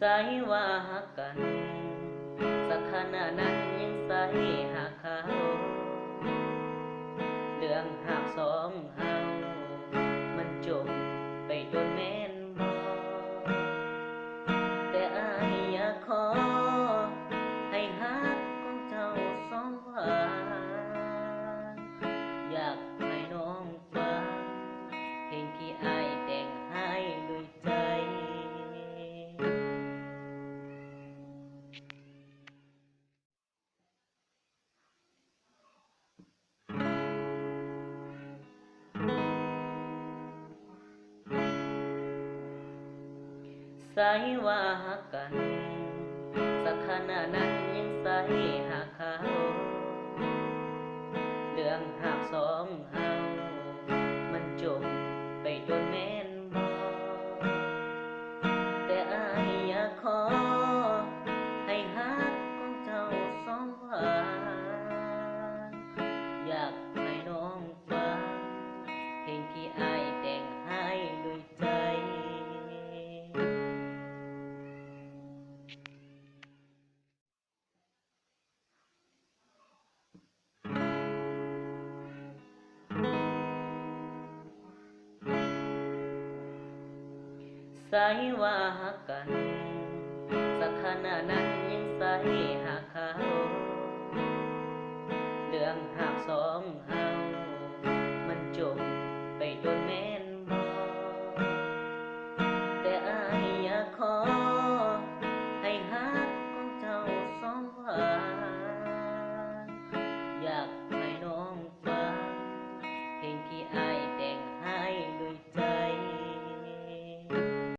สายว่าหักกันสักขนาดนั้นยังใส่หักเขาเรื่องหักสองเฮามันจบไปโดนแม่นบ่แต่อายอยากขอให้หักของเจ้าสองว่าอยากให้น้องฟังเพลงที่อายแต่งให้ด้วยใจสายว่าหักกันสักขนาดนั้นยังใส่หักเขาเรื่องหักสองเฮามันจบไปโดนแม่นบ่แต่อายอยากขอให้หักของเจ้าสองว่าอยากให้น้องฟังเพลงที่อายแต่งให้ด้วยใจสายว่าหักกันสักขนาดนั้นยังใส่หักเขา